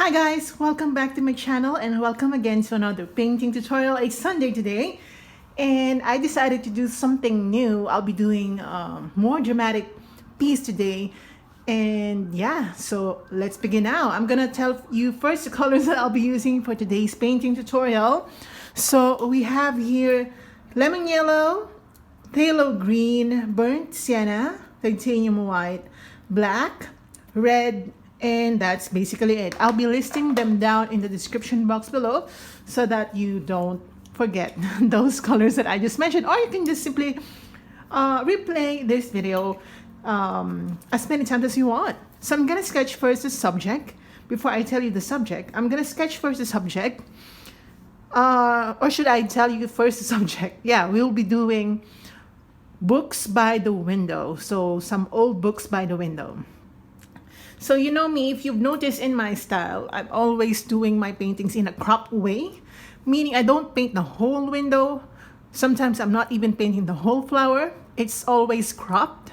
Hi guys, welcome back to my channel and welcome again to another painting tutorial. It's Sunday today and I decided to do something new. I'll be doing a more dramatic piece today, and yeah, so let's begin now. I'm gonna tell you first the colors that I'll be using for today's painting tutorial. So we have here lemon yellow, phthalo green, burnt sienna, titanium white, black, red, and that's basically it. I'll be listing them down in the description box below so that you don't forget those colors that I just mentioned, or you can just simply replay this video as many times as you want. So I'm gonna sketch first the subject. Before I tell you the subject, I'm gonna sketch first the subject, or should I tell you first the subject? Yeah, we'll be doing books by the window, so some old books by the window. So you know me, if you've noticed in my style, I'm always doing my paintings in a cropped way, meaning I don't paint the whole window. Sometimes I'm not even painting the whole flower. It's always cropped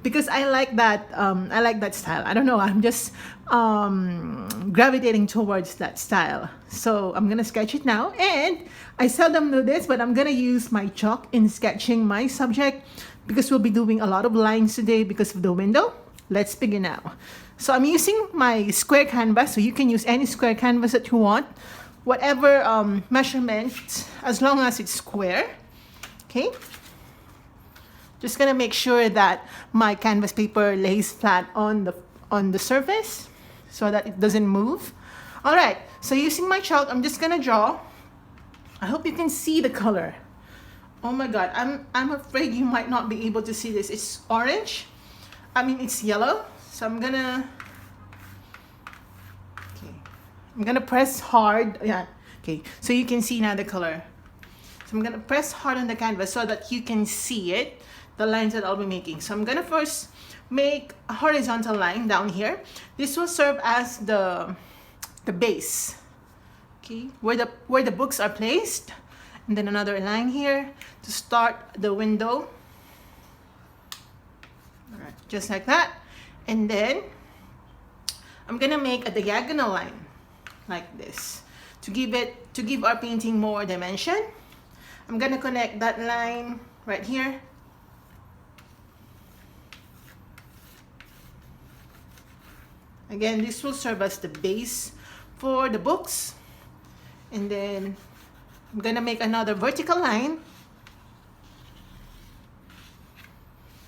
because I like that. I like that style. I don't know. I'm just gravitating towards that style. So I'm gonna sketch it now, and I seldom do this, but I'm gonna use my chalk in sketching my subject because we'll be doing a lot of lines today because of the window. Let's begin now. So I'm using my square canvas, so you can use any square canvas that you want, whatever measurement, as long as it's square. Okay, just gonna make sure that my canvas paper lays flat on the surface so that it doesn't move. All right, so using my chalk, I'm just gonna draw. I hope you can see the color. Oh my god, I'm afraid you might not be able to see this. It's orange. I mean, it's yellow. So I'm gonna press hard. Yeah, okay, so you can see now the color. So I'm gonna press hard on the canvas so that you can see it, the lines that I'll be making. So I'm gonna first make a horizontal line down here. This will serve as the base, okay, where the books are placed, and then another line here to start the window. All right, just like that. And then I'm gonna make a diagonal line like this to give our painting more dimension. I'm gonna connect that line right here. Again, this will serve as the base for the books. And then I'm gonna make another vertical line.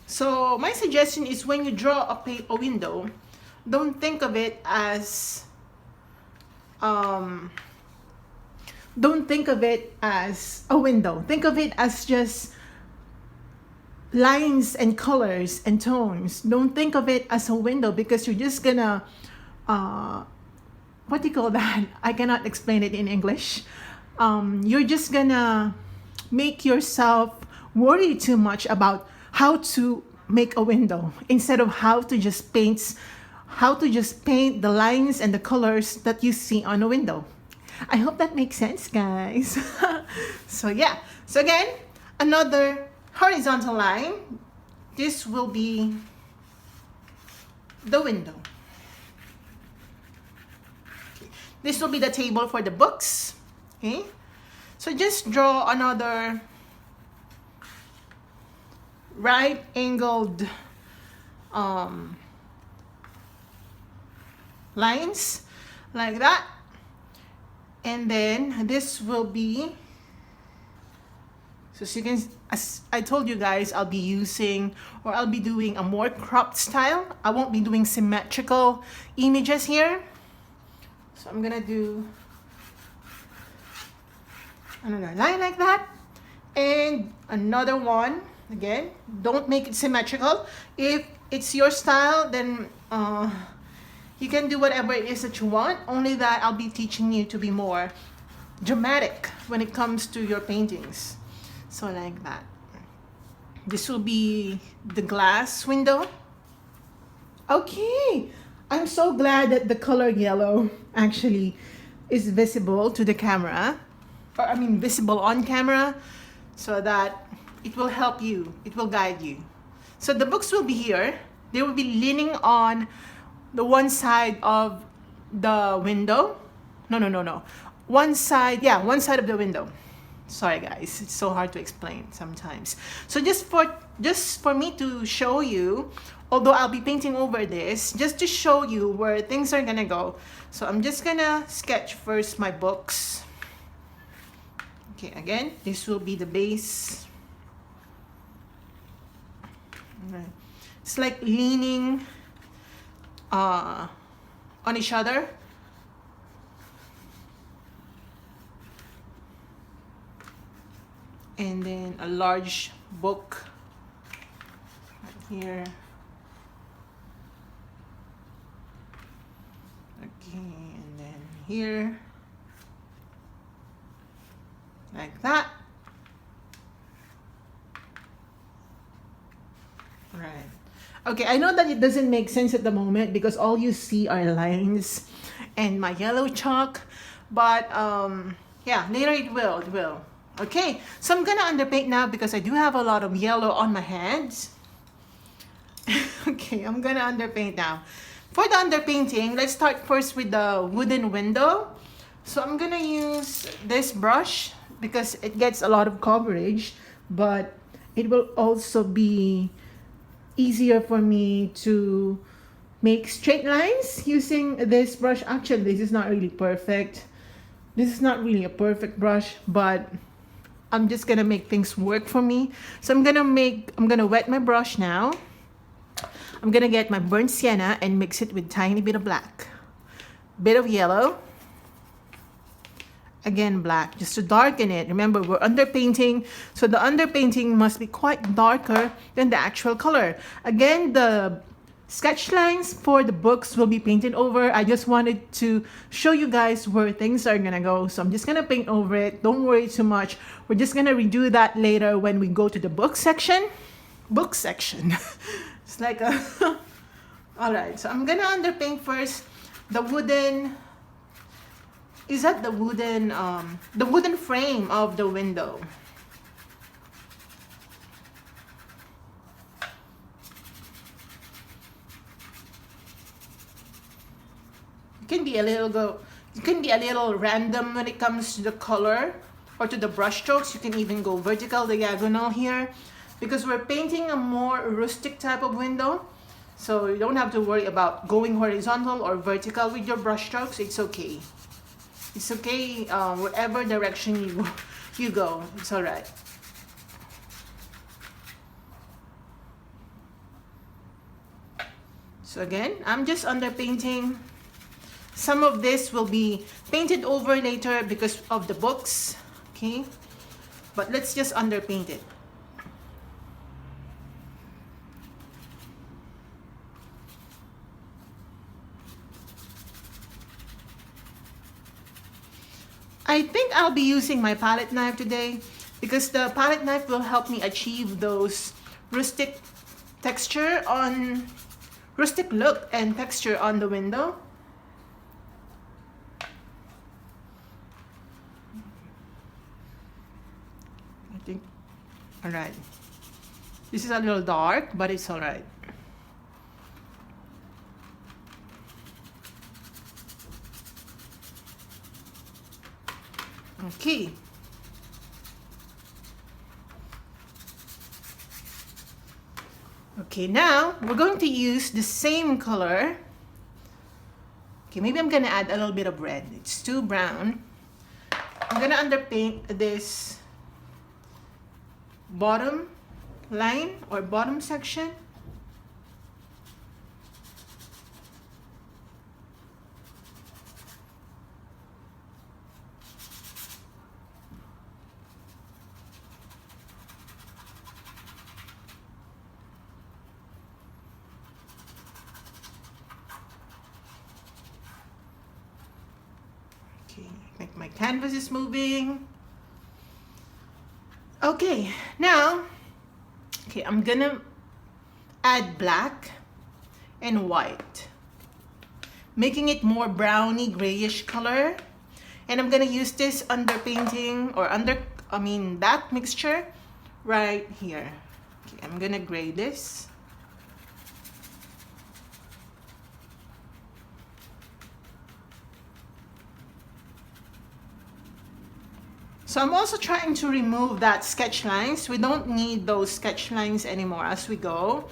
So my suggestion is when you draw a window, don't think of it as a window. Think of it as just lines and colors and tones. Don't think of it as a window because you're just gonna what do you call that? I cannot explain it in English. You're just gonna make yourself worry too much about how to make a window instead of how to just paint the lines and the colors that you see on a window. I hope that makes sense, guys. So yeah, so again, another horizontal line. This will be the window. Okay. This will be the table for the books. Okay, so just draw another right-angled lines like that, and then this will be, so you can, as I told you guys, I'll be doing a more cropped style. I won't be doing symmetrical images here. So I'm gonna do another line like that, and another one. Again, don't make it symmetrical. If it's your style, then you can do whatever it is that you want, only that I'll be teaching you to be more dramatic when it comes to your paintings. So like that. This will be the glass window. Okay, I'm so glad that the color yellow actually is visible to the camera, or I mean visible on camera, so that it will help you, it will guide you. So the books will be here. They will be leaning on the one side of the window. No. One side, yeah, one side of the window. Sorry guys, it's so hard to explain sometimes. So just for me to show you, although I'll be painting over this, just to show you where things are gonna go. So I'm just gonna sketch first my books. Okay, again, this will be the base. Right. It's like leaning on each other. And then a large book right here. Okay, and then here. Like that. Right. Okay, I know that it doesn't make sense at the moment because all you see are lines and my yellow chalk, but yeah, later it will. Okay, so I'm gonna underpaint now because I do have a lot of yellow on my hands. Okay, I'm gonna underpaint now. For the underpainting, let's start first with the wooden window. So I'm gonna use this brush because it gets a lot of coverage, but it will also be easier for me to make straight lines using this brush. Actually, this is not really perfect. This is not really a perfect brush, but I'm just gonna make things work for me. So I'm gonna wet my brush now. I'm gonna get my burnt sienna and mix it with tiny bit of black, bit of yellow, again black, just to darken it. Remember, we're underpainting, so the underpainting must be quite darker than the actual color. Again, the sketch lines for the books will be painted over. I just wanted to show you guys where things are gonna go, so I'm just gonna paint over it. Don't worry too much. We're just gonna redo that later when we go to the book section. It's like a all right, so I'm gonna underpaint first the wooden, is that the wooden frame of the window. It can be a little random when it comes to the color or to the brush strokes. You can even go vertical, diagonal here, because we're painting a more rustic type of window. So you don't have to worry about going horizontal or vertical with your brush strokes. It's okay. It's okay, whatever direction you go, it's all right. So again, I'm just underpainting. Some of this will be painted over later because of the books, okay? But let's just underpaint it. I think I'll be using my palette knife today because the palette knife will help me achieve those rustic look and texture on the window. I think, all right. This is a little dark, but it's all right. Okay. Okay, now we're going to use the same color. Okay, maybe I'm gonna add a little bit of red. It's too brown. I'm gonna underpaint this bottom line or bottom section. Like my canvas is moving. Okay, now, I'm gonna add black and white, making it more browny grayish color. And I'm gonna use this underpainting or that mixture right here. Okay, I'm gonna gray this. So I'm also trying to remove that sketch lines. We don't need those sketch lines anymore as we go.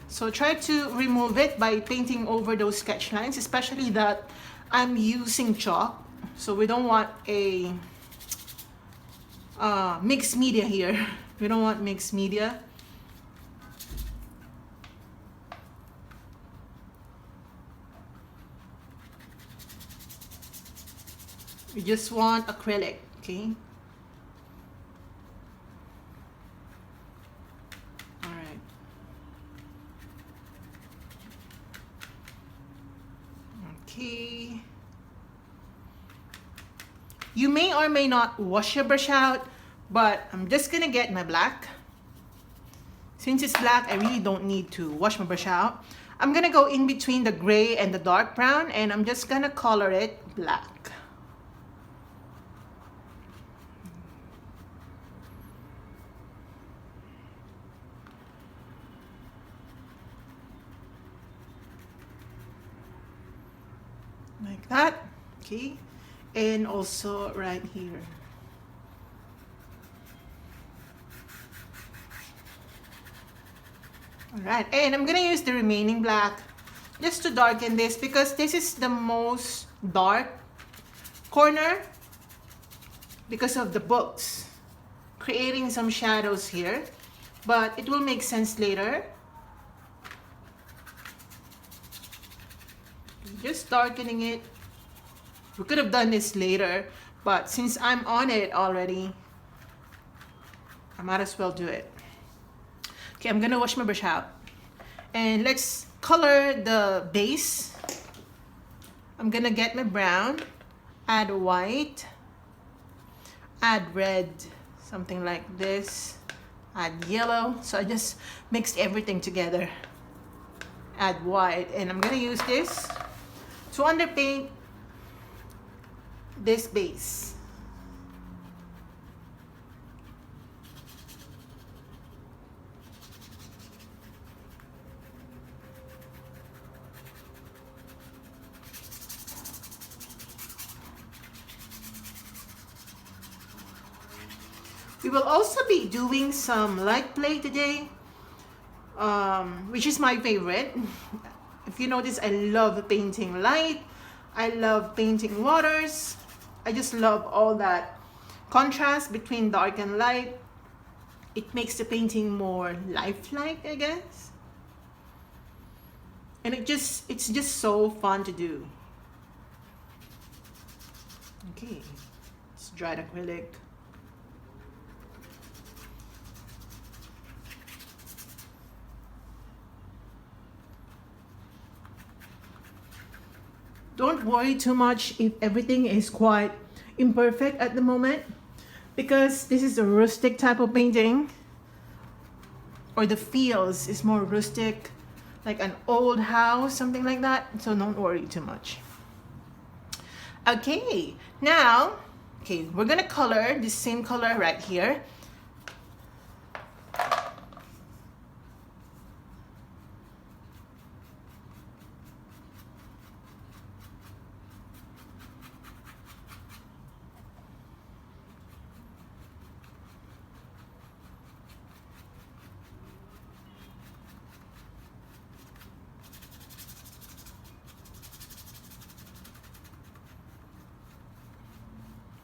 So try to remove it by painting over those sketch lines, especially that I'm using chalk. So we don't want a mixed media here. We don't want mixed media. We just want acrylic, okay? All right. Okay. You may or may not wash your brush out, but I'm just gonna get my black. Since it's black, I really don't need to wash my brush out. I'm gonna go in between the gray and the dark brown, and I'm just gonna color it black. Like that, okay? And also right here. Alright, and I'm gonna use the remaining black just to darken this because this is the most dark corner because of the books, creating some shadows here, but it will make sense later. Just darkening it. We could have done this later, but since I'm on it already, I might as well do it. Okay, I'm gonna wash my brush out. And let's color the base. I'm gonna get my brown, add white, add red, something like this, add yellow. So I just mixed everything together. Add white, and I'm gonna use this to underpaint this base. We will also be doing some light play today, which is my favorite. If you notice, I love painting light. I love painting waters. I just love all that contrast between dark and light. It makes the painting more lifelike, I guess. And it's just so fun to do. Okay, it's dried acrylic. Don't worry too much if everything is quite imperfect at the moment, because this is a rustic type of painting, or the feels is more rustic, like an old house, something like that. So don't worry too much. Okay, now, okay, we're gonna color the same color right here.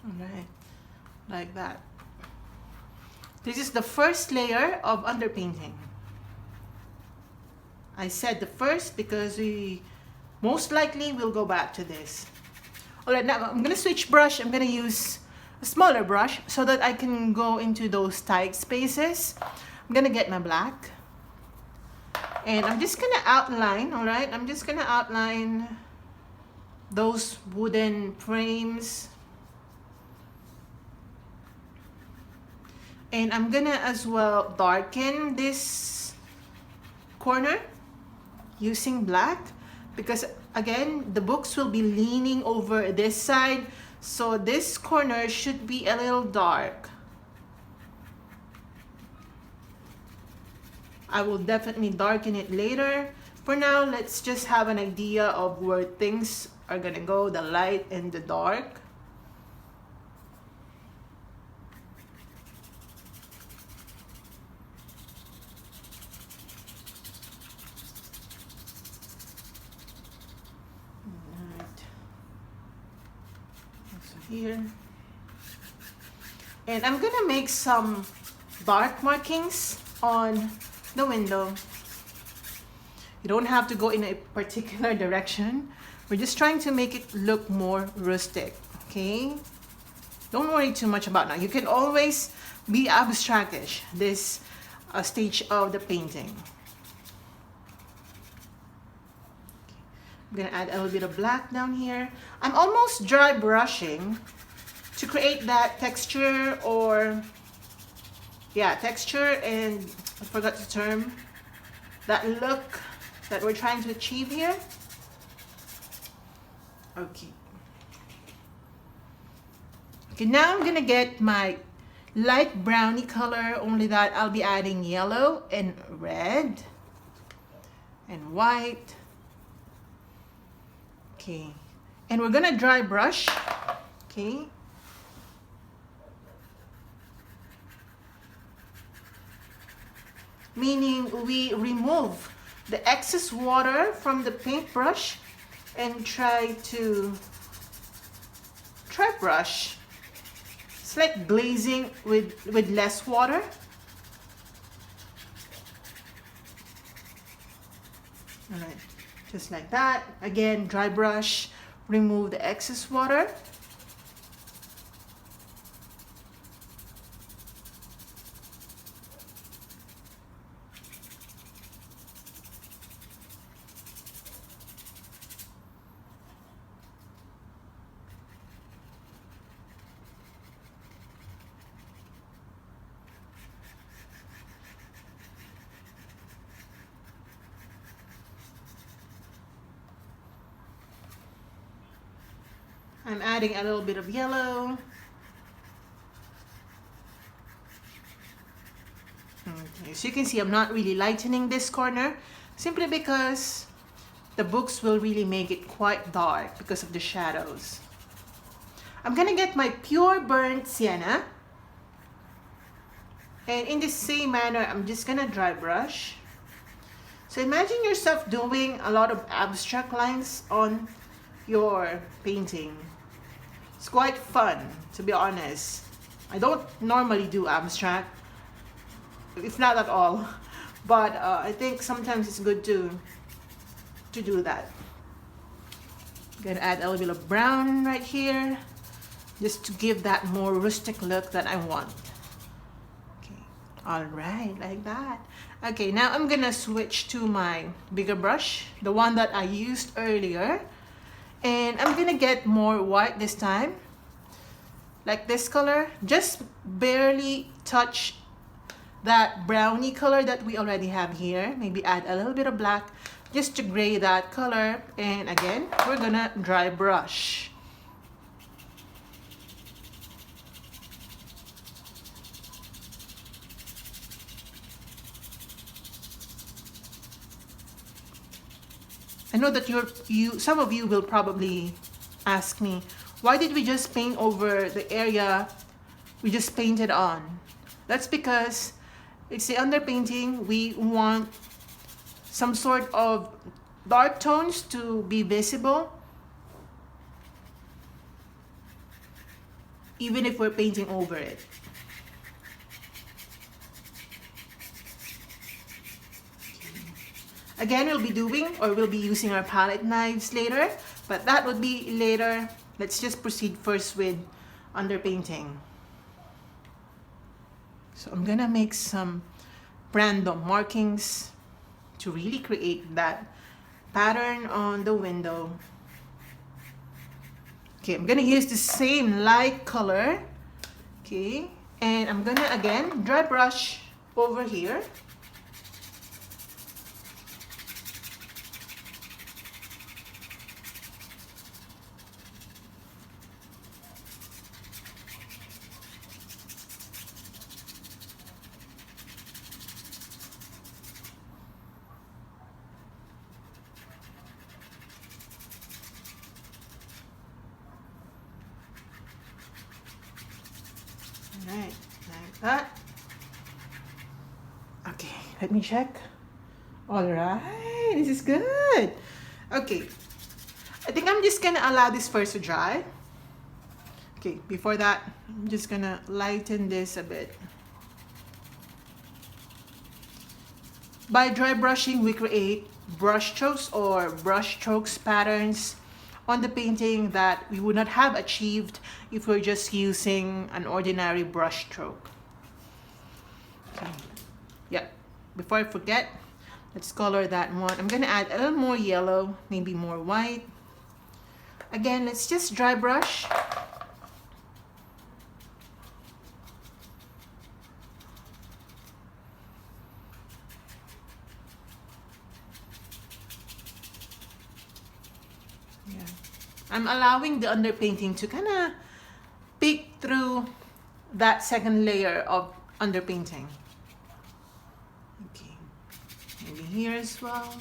Alright, like that. This is the first layer of underpainting. I said the first because we most likely will go back to this. Alright, now I'm gonna switch brush. I'm gonna use a smaller brush so that I can go into those tight spaces. I'm gonna get my black. And I'm just gonna outline, alright? I'm just gonna outline those wooden frames. And I'm gonna as well darken this corner using black, because again, the books will be leaning over this side, so this corner should be a little dark. I will definitely darken it later. For now, let's just have an idea of where things are gonna go, the light and the dark. So here. And I'm gonna make some dark markings on the window. You don't have to go in a particular direction. We're just trying to make it look more rustic, okay? Don't worry too much about that. You can always be abstractish this stage of the painting. I'm gonna add a little bit of black down here. I'm almost dry brushing to create that texture, or yeah, texture, and I forgot the term, that look that we're trying to achieve here. Okay. Okay, now I'm gonna get my light browny color, only that I'll be adding yellow and red and white. Okay, and we're gonna dry brush, okay? Meaning we remove the excess water from the paintbrush and try brush. It's like glazing with less water. All right, just like that. Again, dry brush, remove the excess water. I'm adding a little bit of yellow. Okay, so you can see I'm not really lightening this corner simply because the books will really make it quite dark because of the shadows. I'm gonna get my pure burnt sienna, and in the same manner I'm just gonna dry brush. So imagine yourself doing a lot of abstract lines on your painting. It's quite fun, to be honest. I don't normally do abstract, if not at all, but I think sometimes it's good to do that. I'm gonna add a little bit of brown right here, just to give that more rustic look that I want. Okay, all right, like that. Okay, now I'm gonna switch to my bigger brush, the one that I used earlier. And I'm gonna get more white this time, like this color. Just barely touch that browny color that we already have here. Maybe add a little bit of black just to gray that color. And again, we're gonna dry brush. I know that some of you will probably ask me, why did we just paint over the area we just painted on? That's because it's the underpainting. We want some sort of dark tones to be visible, even if we're painting over it. Again, we'll be using our palette knives later, but that would be later. Let's just proceed first with underpainting. So I'm gonna make some random markings to really create that pattern on the window. Okay, I'm gonna use the same light color. Okay, and I'm gonna again dry brush over here. Right, like that. Okay, let me check. All right, this is good. Okay, I think I'm just gonna allow this first to dry. Okay, before that, I'm just gonna lighten this a bit. By dry brushing, we create brush strokes or brush strokes patterns on the painting that we would not have achieved if we're just using an ordinary brush stroke. Okay. Yeah, before I forget, let's color that one. I'm gonna add a little more yellow, maybe more white. Again, let's just dry brush. Yeah. I'm allowing the underpainting to kind of peek through that second layer of underpainting. Okay, maybe here as well.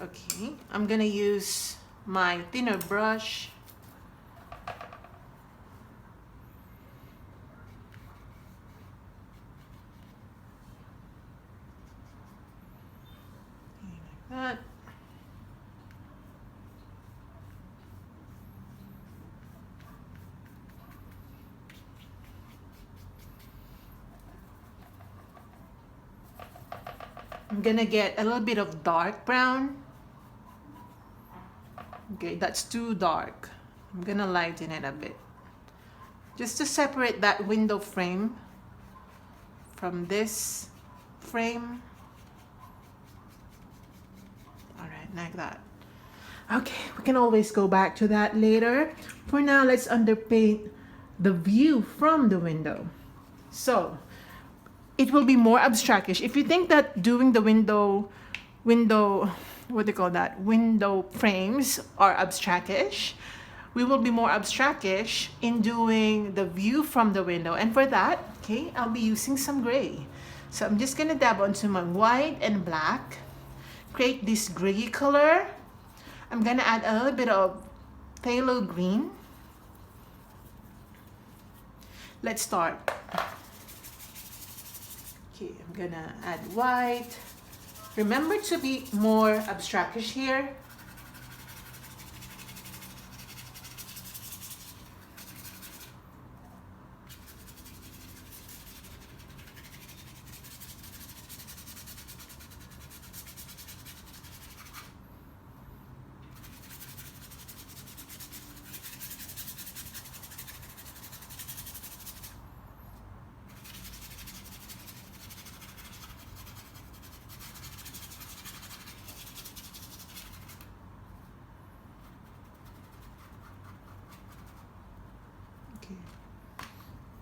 Okay, I'm gonna use my thinner brush. Like that. I'm gonna get a little bit of dark brown. Okay, that's too dark. I'm gonna lighten it a bit. Just to separate that window frame from this frame. All right, like that. Okay, we can always go back to that later. For now, let's underpaint the view from the window. So, it will be more abstractish. If you think that doing the window, what do you call that? Window frames are abstractish, we will be more abstractish in doing the view from the window. And for that, okay, I'll be using some gray. So I'm just gonna dab onto my white and black, create this gray color. I'm gonna add a little bit of phthalo green. Let's start. Okay, I'm gonna add white. Remember to be more abstractish here.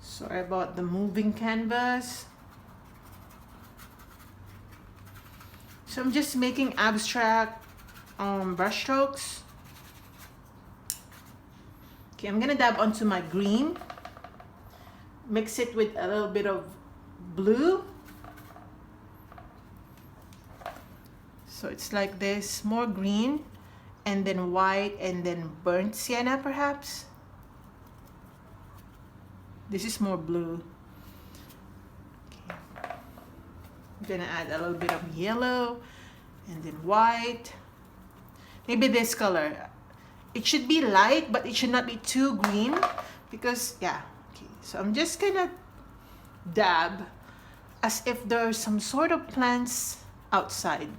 Sorry about the moving canvas. So I'm just making abstract brush strokes. Okay, I'm gonna dab onto my green. Mix it with a little bit of blue. So it's like this, more green, and then white, and then burnt sienna perhaps. This is more blue. Okay. I'm gonna add a little bit of yellow and then white. Maybe this color. It should be light, but it should not be too green because, yeah. Okay, so I'm just gonna dab as if there's some sort of plants outside.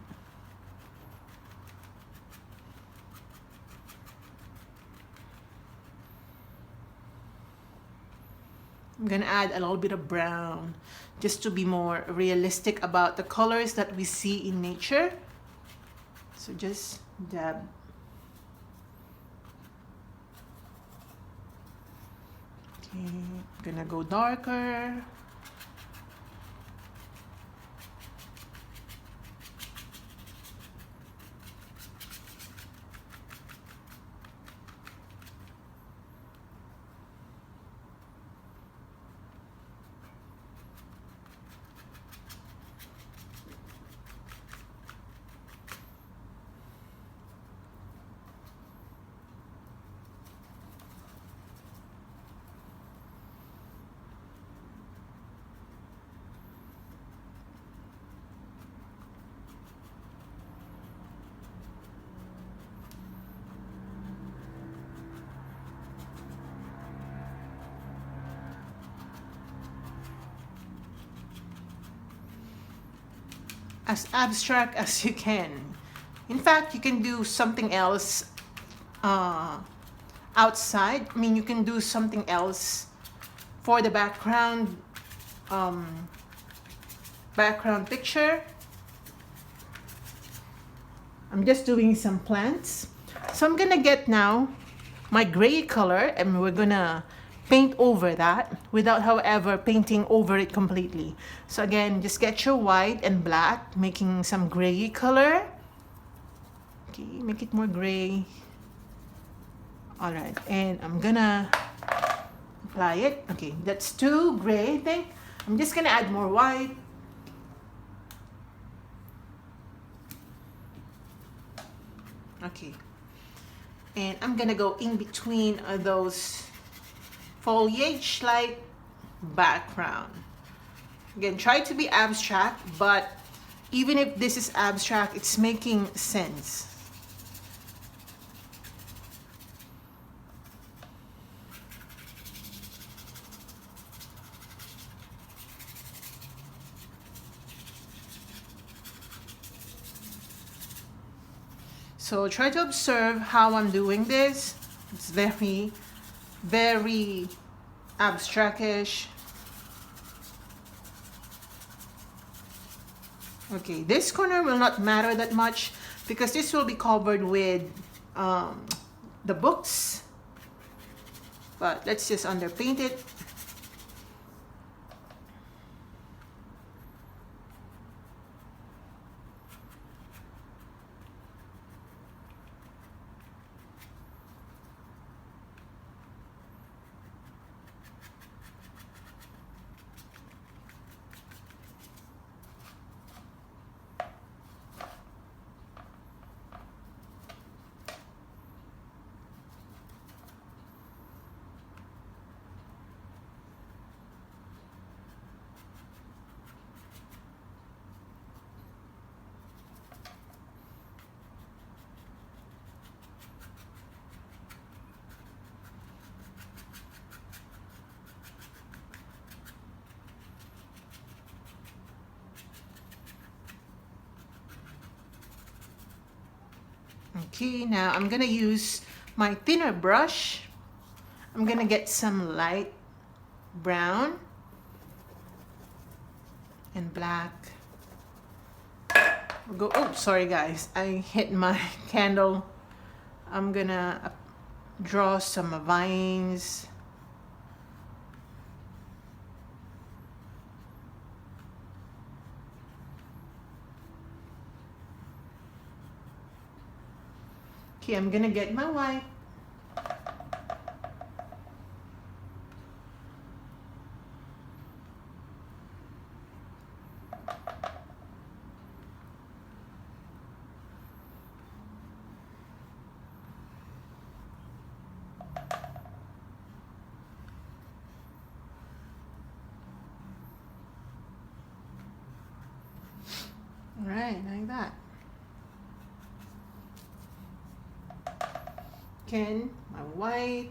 I'm gonna add a little bit of brown just to be more realistic about the colors that we see in nature. So just dab. Okay, I'm gonna go darker. as abstract as you can. In fact, you can do something else outside. I mean, you can do something else for the background picture. I'm just doing some plants. So I'm gonna get now my gray color and we're gonna paint over that without, however, painting over it completely. So again, just get your white and black, making some gray color. Okay, make it more gray. All right, and I'm gonna apply it. Okay, that's too gray, I think. I'm just gonna add more white. Okay, and I'm gonna go in between those foliage like background. Again, try to be abstract, but even if this is abstract, it's making sense. So try to observe how I'm doing this. It's very, very abstractish. Okay, this corner will not matter that much because this will be covered with the books. But let's just underpaint it. Okay, now I'm gonna use my thinner brush. I'm gonna get some light brown and black. We'll go, oh, sorry guys, I hit my candle. I'm gonna draw some vines. Okay, I'm gonna get my white. All right, like that. Again, my white.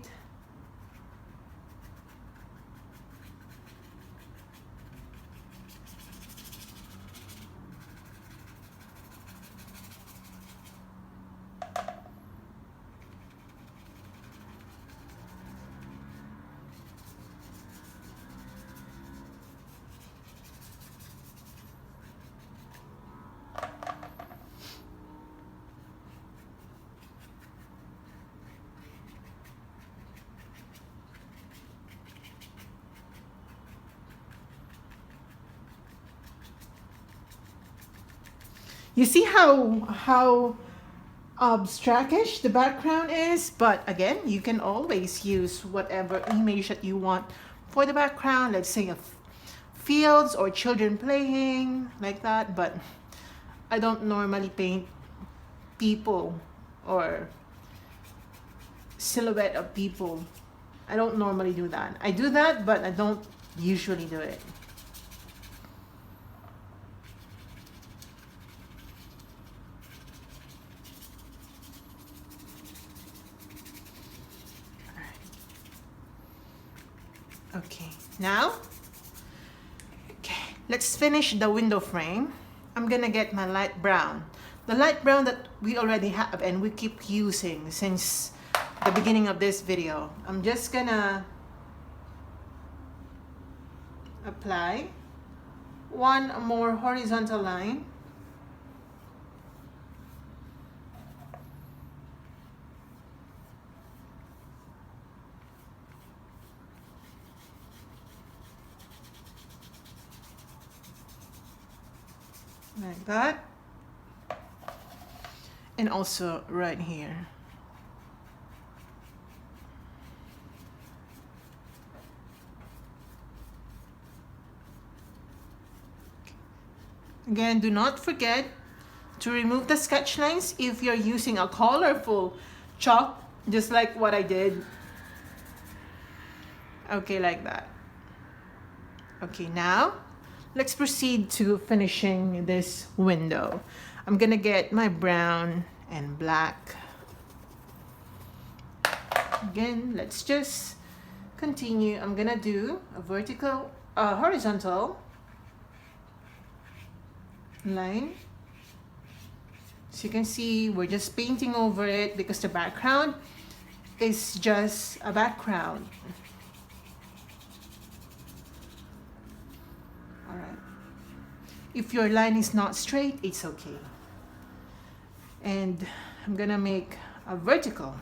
You see how abstractish the background is, but again, you can always use whatever image that you want for the background. Let's say a fields or children playing like that, but I don't normally paint people or silhouette of people. I don't normally do that. I do that, but I don't usually do it. Okay, now, okay, let's finish the window frame. I'm gonna get my light brown. The light brown that we already have and we keep using since the beginning of this video. I'm just gonna apply one more horizontal line. Like that. And also right here. Again, do not forget to remove the sketch lines if you're using a colorful chalk, just like what I did. Okay, like that. Okay, now let's proceed to finishing this window. I'm gonna get my brown and black. Again, let's just continue. I'm gonna do a vertical, horizontal line. So you can see we're just painting over it because the background is just a background. All right. If your line is not straight, it's okay. And I'm gonna make a vertical.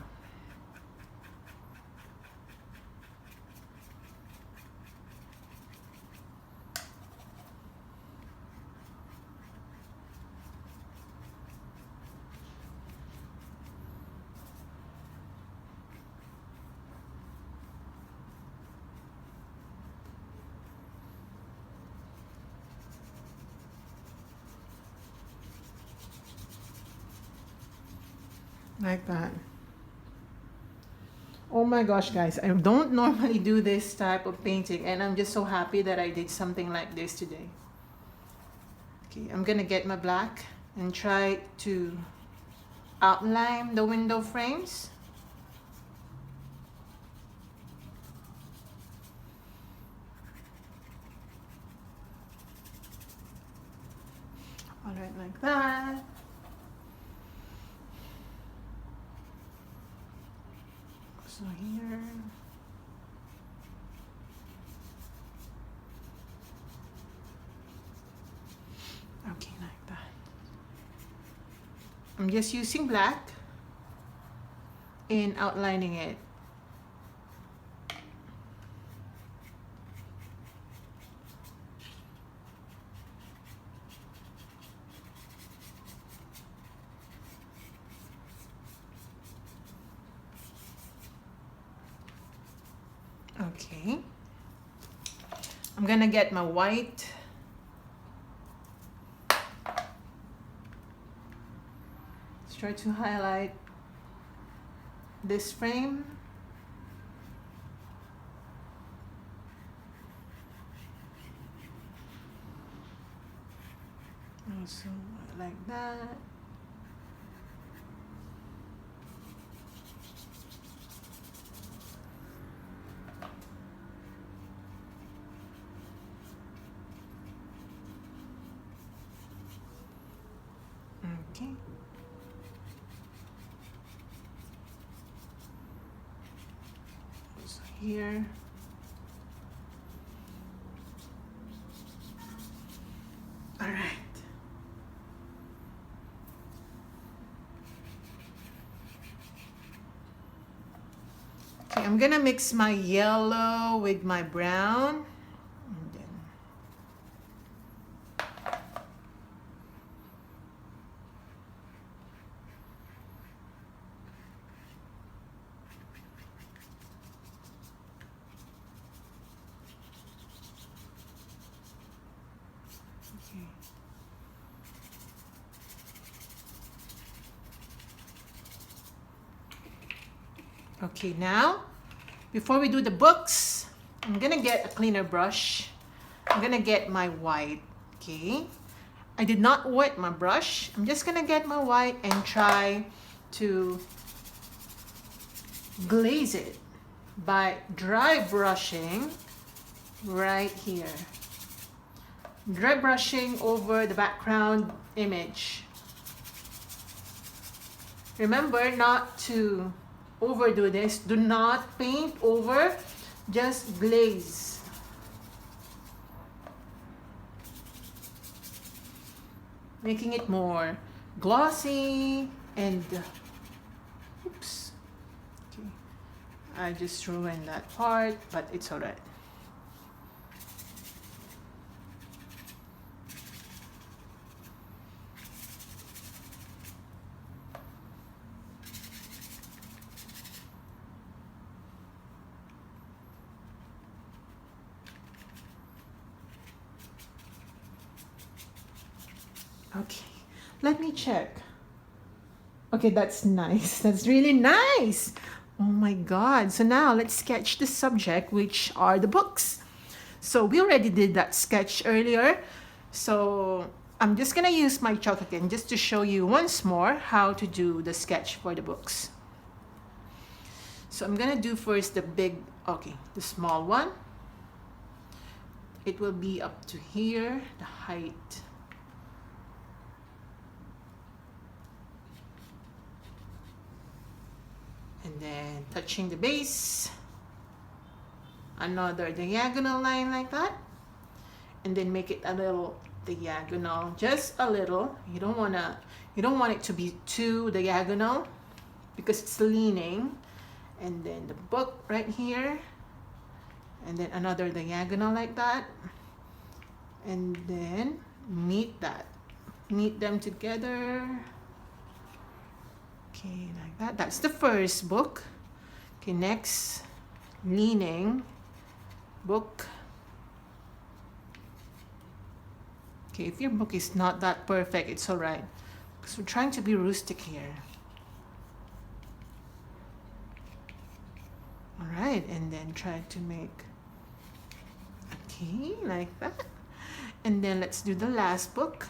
Like that. Oh my gosh, guys, I don't normally do this type of painting and I'm just so happy that I did something like this today. Okay, I'm gonna get my black and try to outline the window frames. All right, like that. So here. Okay, like that. I'm just using black and outlining it. Okay, I'm gonna get my white. Let's try to highlight this frame. Also like that. Okay. So here. All right. Okay, I'm gonna mix my yellow with my brown. Okay, now, before we do the books, I'm gonna get a cleaner brush. I'm gonna get my white, okay? I did not wet my brush. I'm just gonna get my white and try to glaze it by dry brushing right here. dry brushing over the background image. Remember not to overdo this. Do not paint over, just glaze. Making it more glossy and oops. Okay. I just ruined that part, but it's alright. Okay, let me check. Okay, that's nice. That's really nice. Oh my God. So now let's sketch the subject, which are the books. So we already did that sketch earlier. So I'm just gonna use my chalk again just to show you once more how to do the sketch for the books. So I'm gonna do first the the small one. It will be up to here, the height. And then touching the base, another diagonal line like that, and then make it a little diagonal, just a little. You don't want it to be too diagonal because it's leaning. And then the book right here, and then another diagonal like that, and then meet them together. Okay, like that. That's the first book. Okay, next, leaning book. Okay, if your book is not that perfect, it's all right, because we're trying to be rustic here. All right, and then try to make, okay, like that. And then let's do the last book.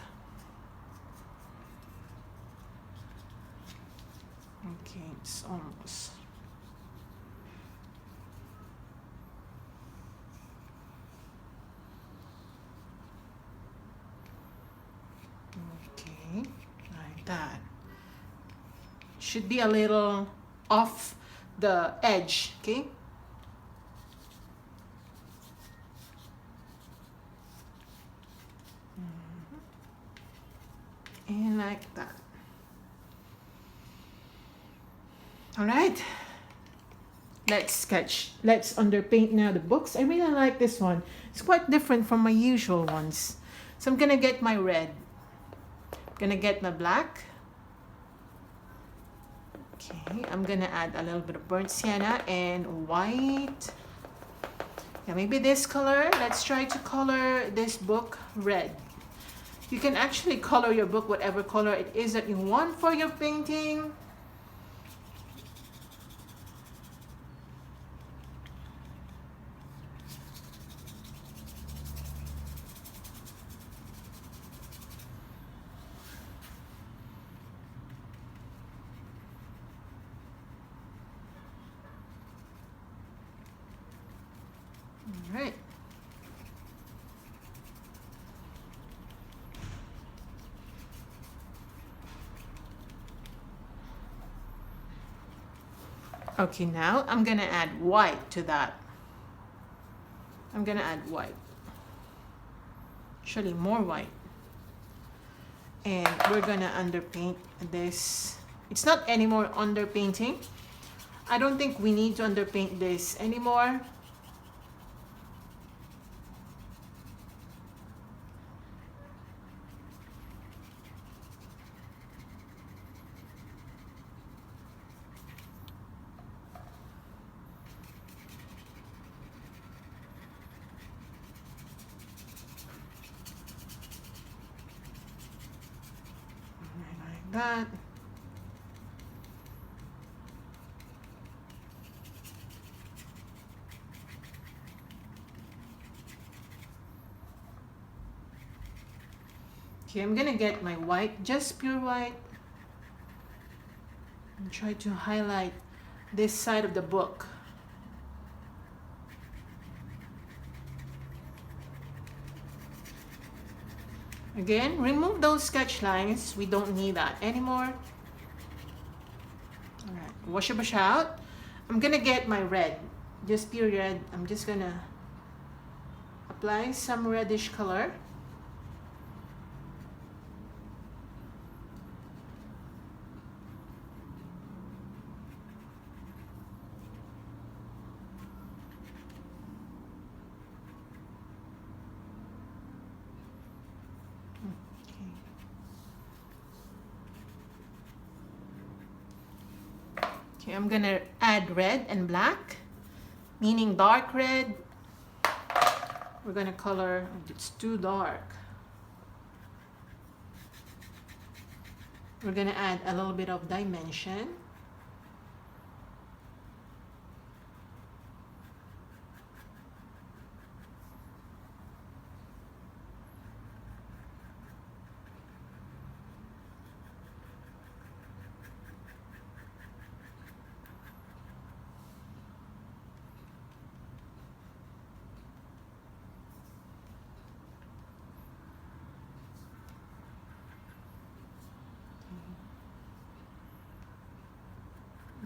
Okay, it's almost. Okay, like that. Should be a little off the edge, okay? And like that. All right, let's underpaint now the books. I really like this one. It's quite different from my usual ones. So I'm gonna get my red. I'm gonna get my black. Okay, I'm gonna add a little bit of burnt sienna and white. Yeah, maybe this color. Let's try to color this book red. You can actually color your book whatever color it is that you want for your painting. All right. Okay, now I'm gonna add white to that. I'm gonna add white. Actually, more white. And we're gonna underpaint this. It's not anymore underpainting. I don't think we need to underpaint this anymore. Like that. Okay, I'm gonna get my white, just pure white, and try to highlight this side of the book. Again, remove those sketch lines. We don't need that anymore. All right, wash a brush out. I'm gonna get my red, just pure red. I'm just gonna apply some reddish color. Okay, I'm gonna add red and black, meaning dark red. We're gonna color, it's too dark. We're gonna add a little bit of dimension.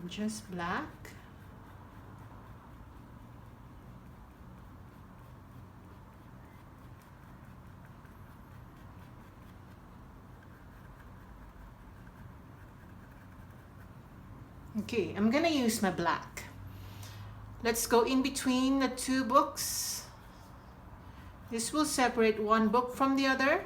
Just black. Okay, I'm gonna use my black. Let's go in between the two books. This will separate one book from the other.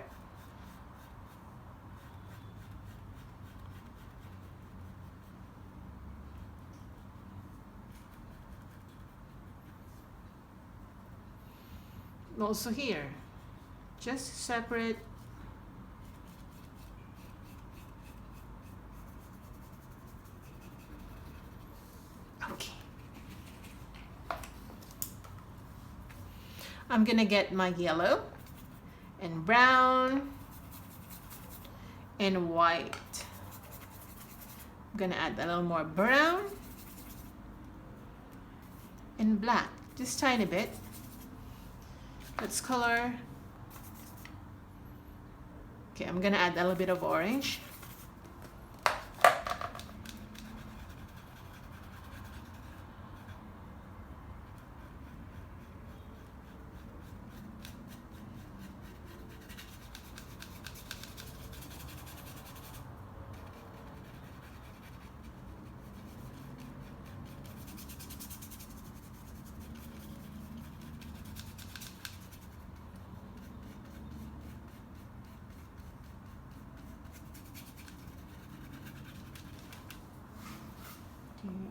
Also here, just separate. Okay. I'm gonna get my yellow and brown and white. I'm gonna add a little more brown and black, just tiny bit. Let's color. Okay, I'm gonna add a little bit of orange.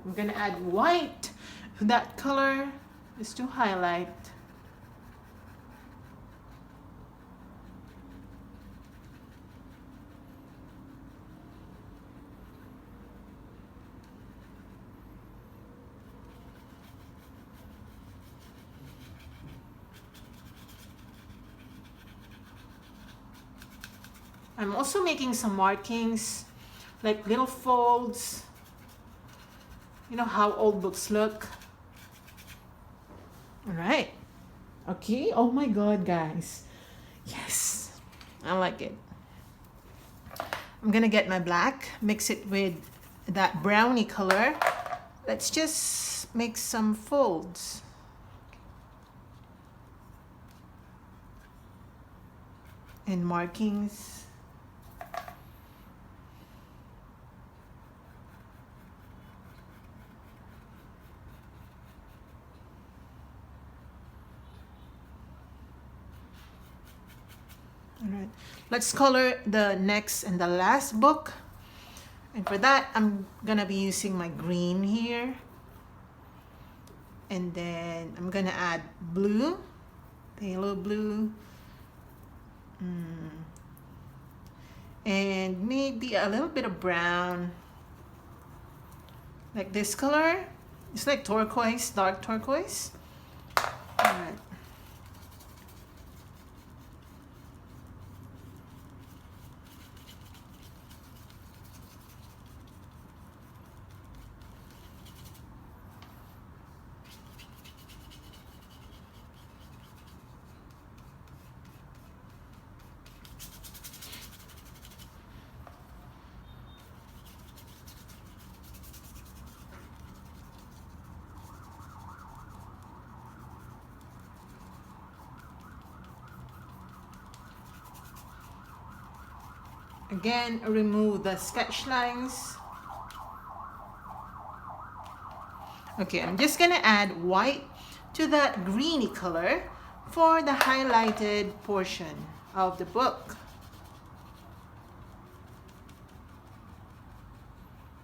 I'm gonna add white. That color is to highlight. I'm also making some markings, like little folds. You know how old books look. All right. Okay. Oh my God, guys. Yes, I like it. I'm gonna get my black, mix it with that brownie color. Let's just make some folds. And markings. All right, let's color the next and the last book. And for that, I'm gonna be using my green here. And then I'm gonna add blue, phthalo blue. And maybe a little bit of brown. Like this color. It's like turquoise, dark turquoise. All right. Again, remove the sketch lines. Okay, I'm just gonna add white to that greeny color for the highlighted portion of the book.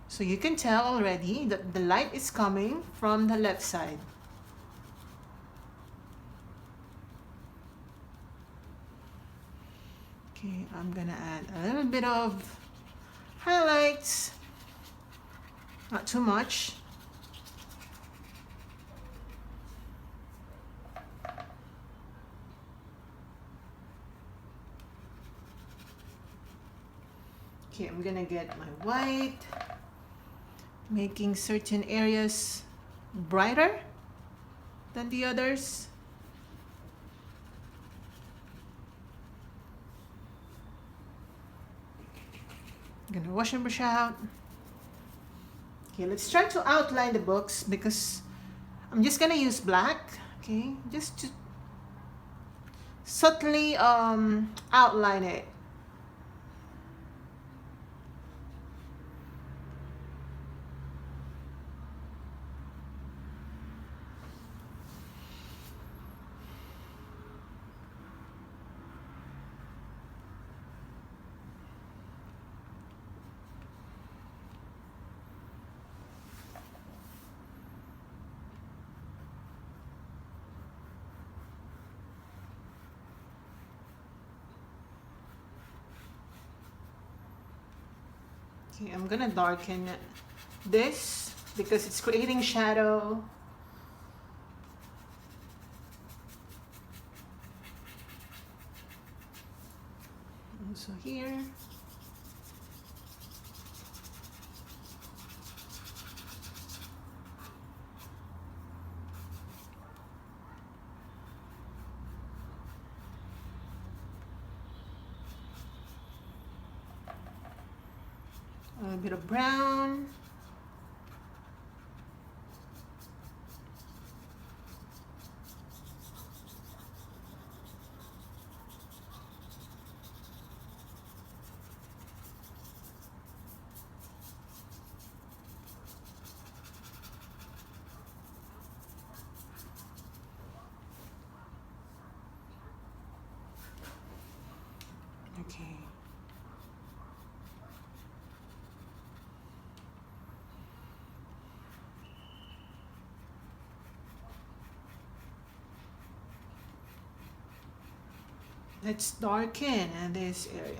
So you can tell already that the light is coming from the left side. Okay, I'm gonna add a little bit of highlights, not too much. Okay, I'm gonna get my white, making certain areas brighter than the others. I'm gonna wash and brush out. Okay, let's try to outline the books because I'm just gonna use black, okay, just to subtly outline it. Okay, I'm gonna darken this because it's creating shadow. Also here. A bit of brown. Okay. Let's darken in this area.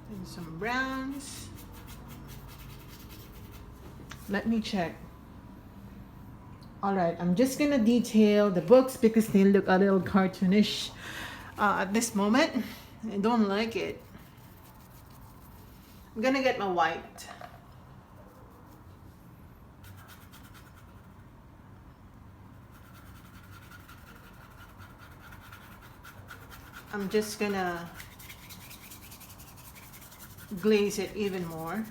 And some browns. Let me check. Alright, I'm just gonna detail the books because they look a little cartoonish at this moment. I don't like it. I'm gonna get my white. I'm just gonna glaze it even more.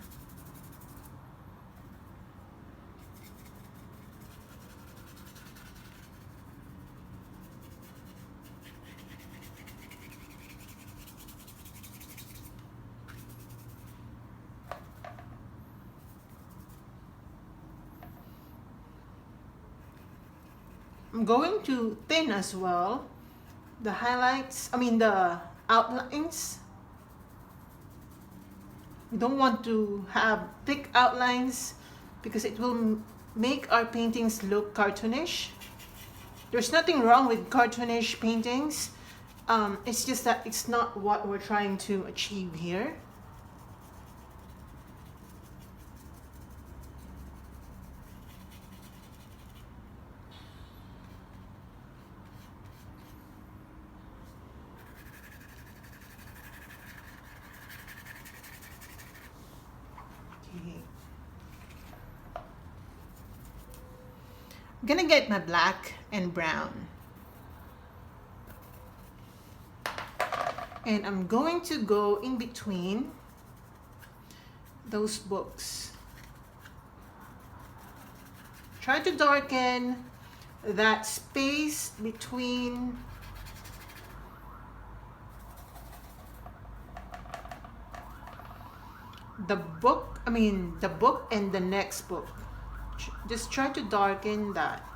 I'm going to thin as well the highlights, the outlines. We don't want to have thick outlines because it will make our paintings look cartoonish. There's nothing wrong with cartoonish paintings. It's just that it's not what we're trying to achieve here. I'm gonna get my black and brown. And I'm going to go in between those books. Try to darken that space between the book, the book and the next book. Just try to darken that.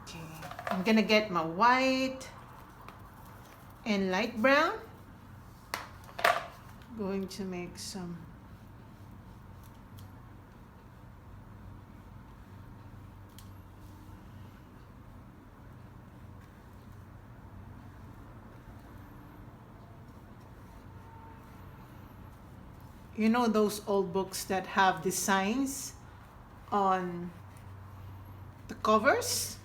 Okay, I'm gonna get my white and light brown. Going to make some you know those old books that have designs on the covers?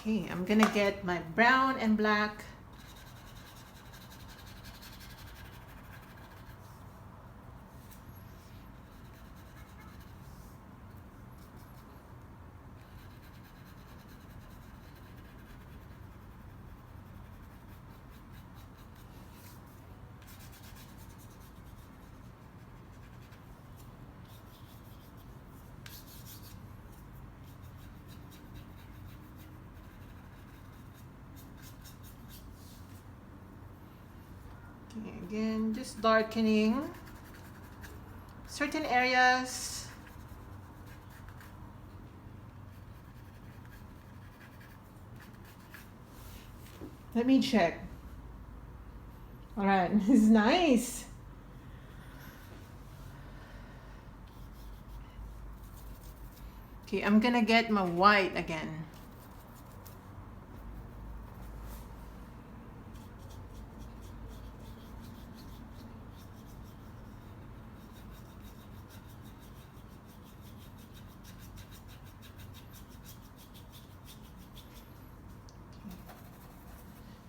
Okay, I'm gonna get my brown and black. Again, just darkening certain areas. Let me check. All right, this is nice. Okay, I'm gonna get my white again.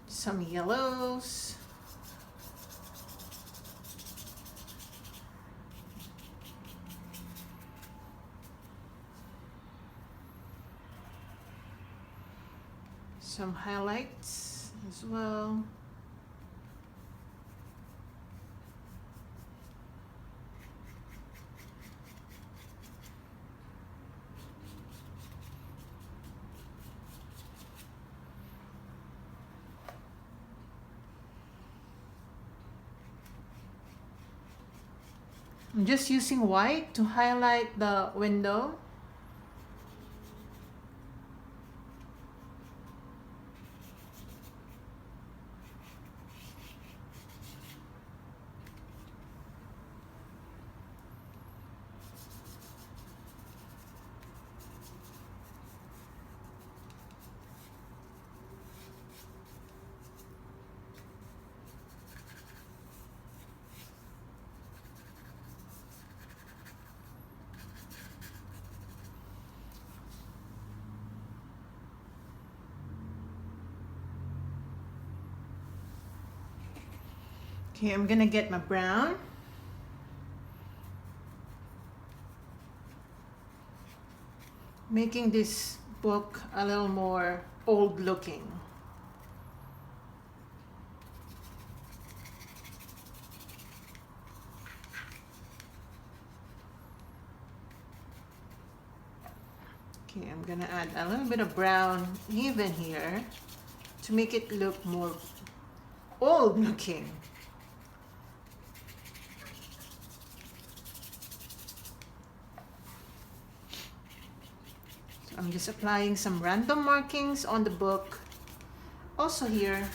Some yellows. Some highlights as well. I'm just using white to highlight the window. Okay, I'm gonna get my brown. Making this book a little more old looking. Okay, I'm gonna add a little bit of brown even here to make it look more old looking. So I'm just applying some random markings on the book. Also here.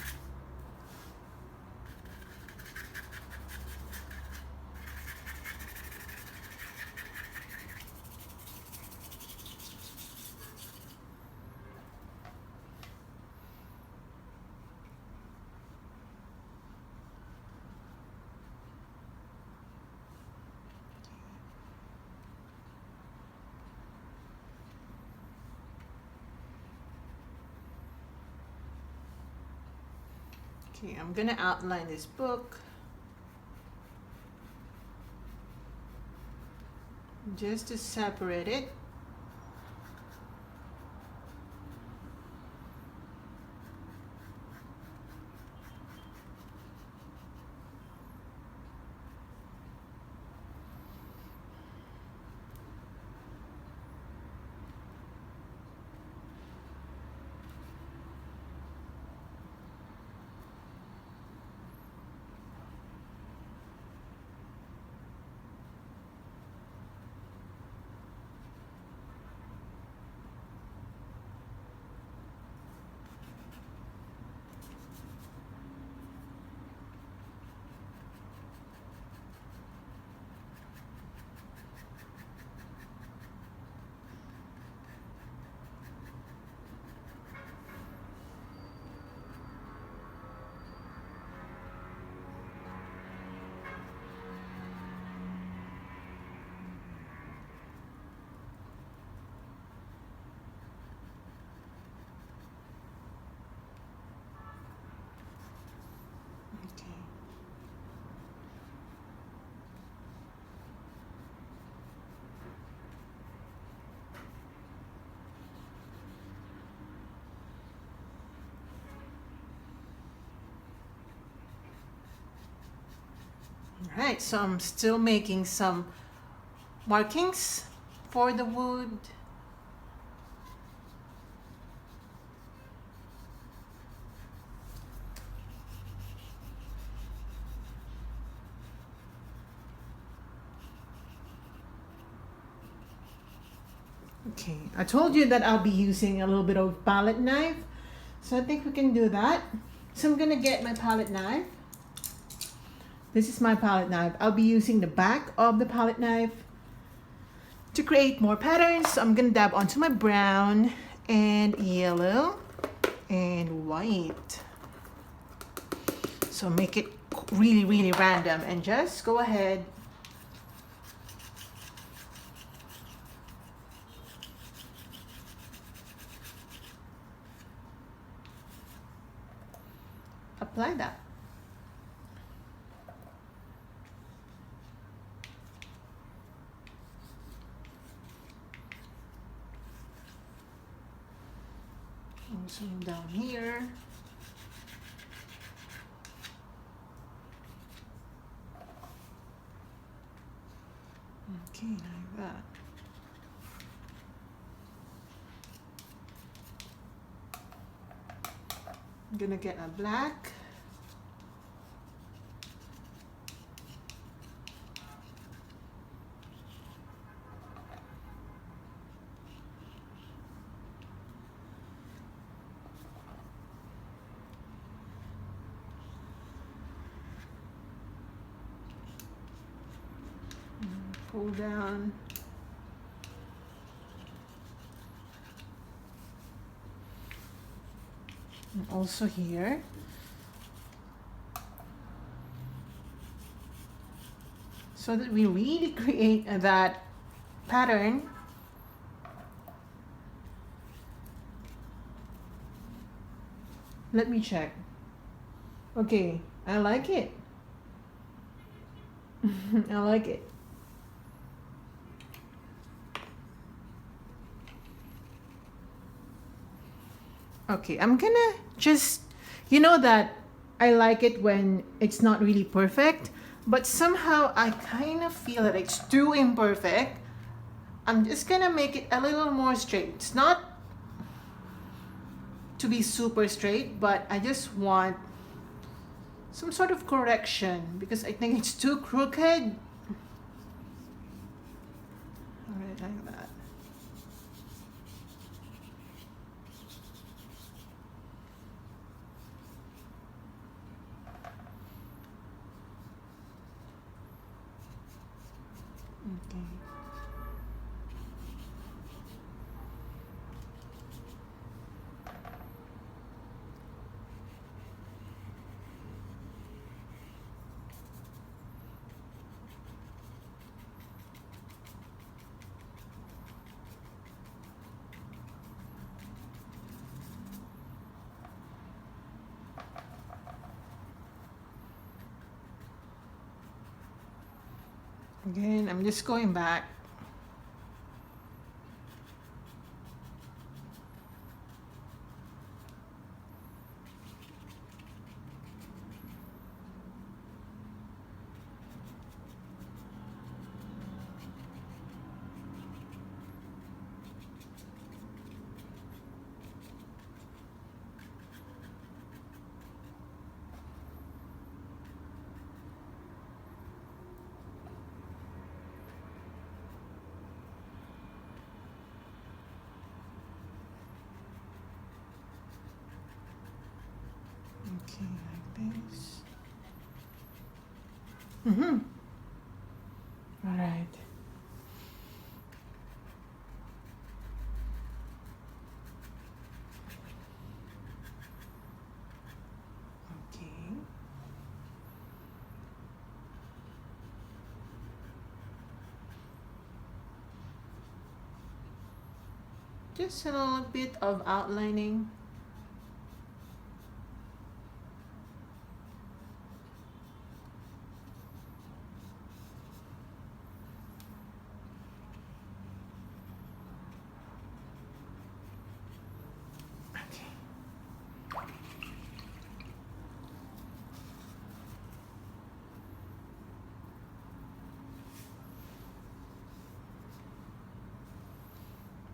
Okay, I'm gonna outline this book just to separate it. Alright, so I'm still making some markings for the wood. Okay, I told you that I'll be using a little bit of palette knife, so I think we can do that. So I'm gonna get my palette knife. This is my palette knife. I'll be using the back of the palette knife to create more patterns. So I'm gonna dab onto my brown and yellow and white. So make it really, really random and just go ahead . Apply that. Also down here. Okay, like that. I'm gonna get a black. Pull down. And also here. So that we really create that pattern. Let me check. Okay, I like it. I like it. Okay, I'm gonna just, you know that I like it when it's not really perfect, but somehow I kind of feel that it's too imperfect. I'm just gonna make it a little more straight. It's not to be super straight, but I just want some sort of correction because I think it's too crooked. All right, like that. Okay. Again, I'm just going back. Okay, like this. All right. Okay. Just a little bit of outlining.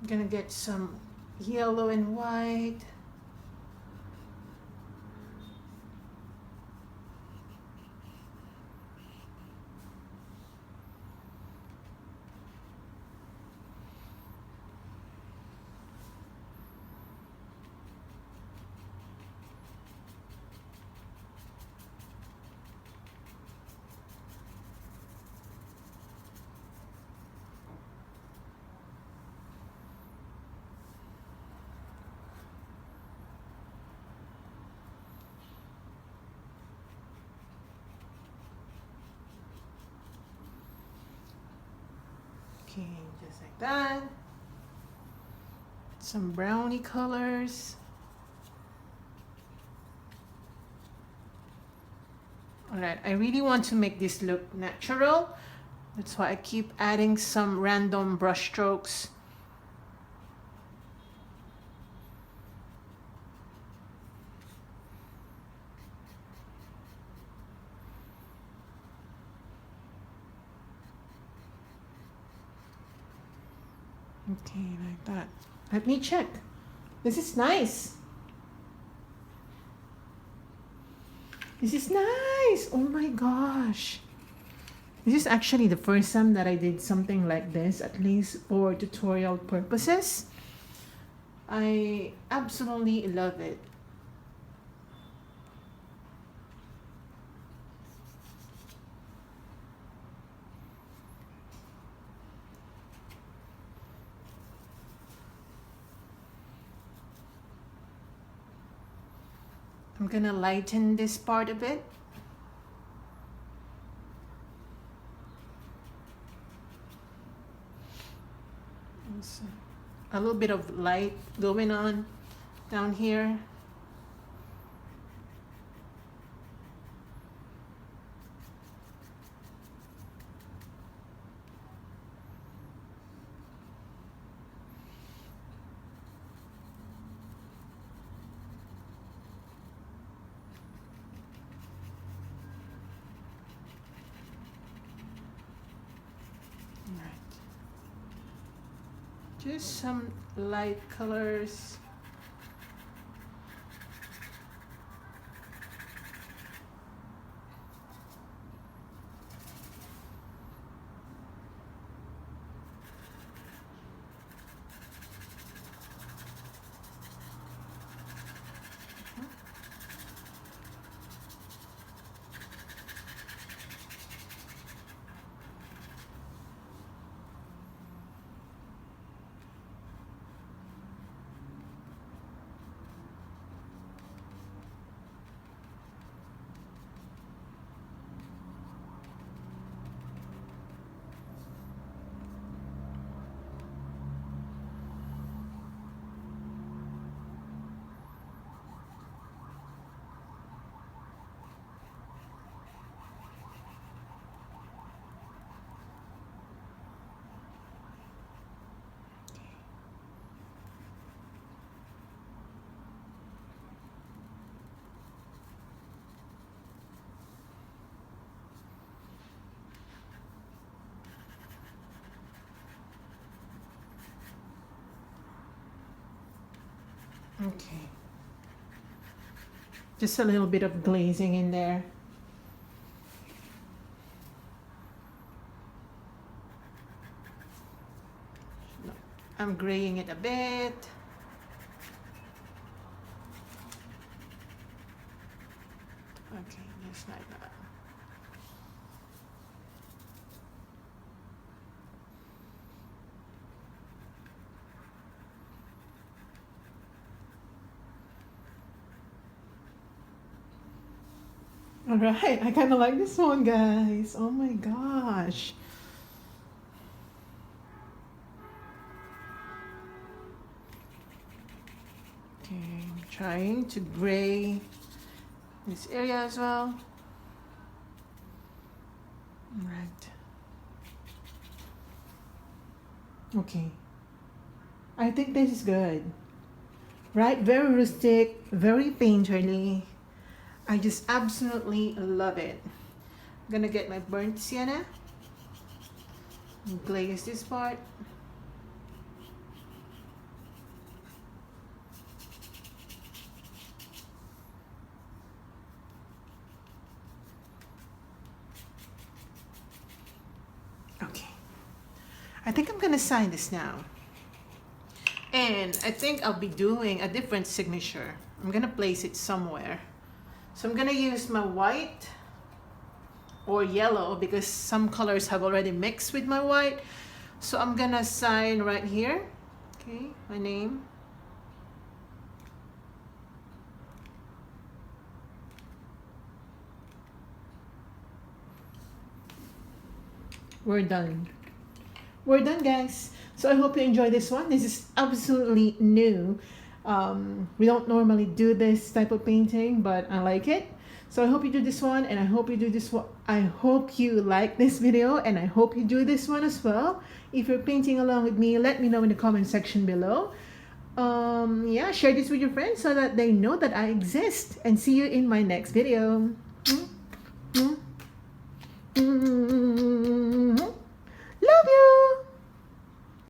I'm gonna get some yellow and white. Okay, just like that. Some brownie colors. All right, I really want to make this look natural. That's why I keep adding some random brush strokes. Okay, like that. Let me check. This is nice. This is nice. Oh my gosh. This is actually the first time that I did something like this, at least for tutorial purposes. I absolutely love it. I'm gonna lighten this part a bit. So, a little bit of light going on down here. Just some light colors. Okay. Just a little bit of glazing in there. I'm graying it a bit. Okay, just like that. All right, I kind of like this one, guys. Oh my gosh. Okay, I'm trying to gray this area as well. All right. Okay. I think this is good. Right? Very rustic, very painterly. I just absolutely love it. I'm gonna get my burnt sienna and glaze this part. Okay. I think I'm gonna sign this now. And I think I'll be doing a different signature. I'm gonna place it somewhere. So I'm gonna use my white or yellow because some colors have already mixed with my white. So I'm gonna sign right here. Okay, my name. We're done. We're done, guys. So I hope you enjoy this one. This is absolutely new. We don't normally do this type of painting, but I like it. So I hope you do this one, and I hope you do this one. I hope you like this video, and I hope you do this one as well. If you're painting along with me, let me know in the comment section below. Yeah, share this with your friends so that they know that I exist. And see you in my next video.